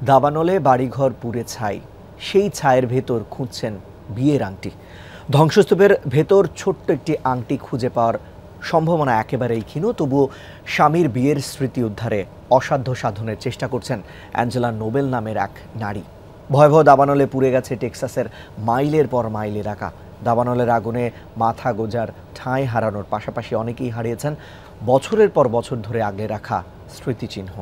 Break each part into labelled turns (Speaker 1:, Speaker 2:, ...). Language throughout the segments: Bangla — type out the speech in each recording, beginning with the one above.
Speaker 1: দাবানলে বাড়িঘর পুড়ে ছাই, সেই ছায়ের ভেতর খুঁজছেন বিয়ের আংটি। ধ্বংসস্তূপের ভেতর ছোট্ট একটি আংটি খুঁজে পাওয়ার সম্ভাবনা একেবারেই ক্ষীণ। তবুও স্বামীর বিয়ের স্মৃতি উদ্ধারে অসাধ্য সাধনের চেষ্টা করছেন অ্যাঞ্জেলা নোবেল নামের এক নারী। ভয়াবহ দাবানলে পুড়ে গেছে টেক্সাসের মাইলের পর মাইল এলাকা। দাবানলের আগুনে মাথা গোজার ঠাঁই হারানোর পাশাপাশি অনেকেই হারিয়েছেন বছরের পর বছর ধরে আগলে রাখা স্মৃতিচিহ্ন।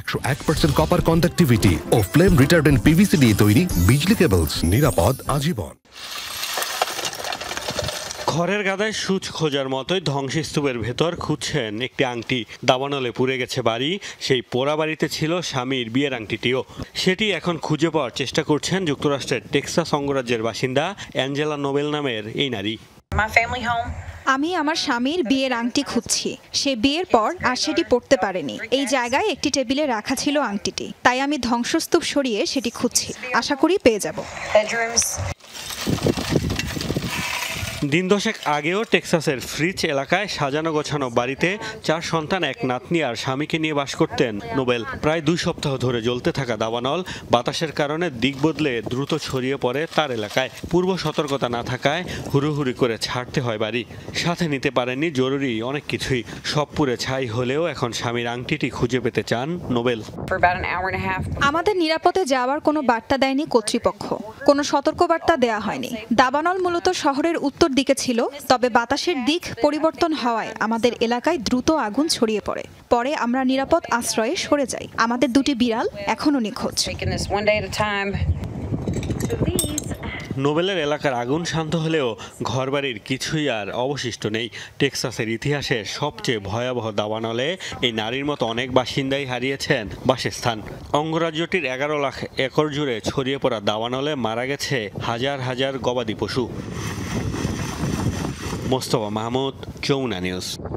Speaker 2: 101% কপার কন্ডাক্টিভিটি ও ফ্লেম রিটার্ডেন্ট পিভিসি দিয়ে তৈরি বিজলি কেবলস, নিরাপদ আজীবন।
Speaker 3: ঘরের গাদায় সূচ খোঁজার মতোই ধ্বংসস্তূপের ভেতর খুঁজছেন একটি আংটি। দাবানলে পুড়ে গেছে বাড়ি, সেই পোড়া বাড়িতে ছিল স্বামীর বিয়ের আংটিটিও। সেটি এখন খুঁজে পাওয়ার চেষ্টা করছেন যুক্তরাষ্ট্রের টেক্সাস অঙ্গরাজ্যের বাসিন্দা অ্যাঞ্জেলা নোবেল নামের এই নারী।
Speaker 4: আমি আমার স্বামীর বিয়ের আংটি খুঁজছি। সে বিয়ের পর আর সেটি পরতে পারেনি। এই জায়গায় একটি টেবিলে রাখা ছিল আংটিটি, তাই আমি ধ্বংসস্তূপ সরিয়ে সেটি খুঁজছি। আশা করি পেয়ে যাব।
Speaker 3: দিন দশেক আগেও টেক্সাসের ফ্রিচ এলাকায় সাজানো গোছানো বাড়িতে 4 সন্তান, এক নাতনি আর স্বামীকে নিয়ে বাস করতেন নোবেল। প্রায় 2 সপ্তাহ ধরে জ্বলতে থাকা দাবানল বাতাসের কারণে দিক বদলে দ্রুত ছড়িয়ে পড়ে তার এলাকায়। পূর্ব সতর্কতা না থাকায় হুড়োহুড়ি করে ছাড়তে হয় বাড়ি। সাথে নিতে পারেননি জরুরি অনেক কিছুই। সব পুড়ে ছাই হলেও এখন স্বামীর আংটিটি খুঁজে পেতে চান নোবেল।
Speaker 4: আমাদের নিরাপদে যাওয়ার কোনো বার্তা দেয়নি কর্তৃপক্ষ, কোনো সতর্কবার্তা দেয়া হয়নি। দাবানল মূলত শহরের উত্তর দিকে ছিল, তবে বাতাসের দিক পরিবর্তন হওয়ায় আমাদের এলাকায় দ্রুত আগুন ছড়িয়ে পড়ে। পরে আমরা নিরাপদ আশ্রয়ে সরে যাই। আমাদের 2টি বিড়াল এখনো নিখোঁজ।
Speaker 3: নোবেলের এলাকার আগুন শান্ত হলেও ঘরবাড়ির কিছুই আর অবশিষ্ট নেই। টেক্সাসের ইতিহাসে সবচেয়ে ভয়াবহ দাবানলে এই নারীর মতো অনেক বাসিন্দাই হারিয়েছেন বাসস্থান। অঙ্গরাজ্যটির 11 লাখ একর জুড়ে ছড়িয়ে পড়া দাবানলে মারা গেছে হাজার হাজার গবাদি পশু। মোস্তফা মাহমুদ, যমুনা নিউজ।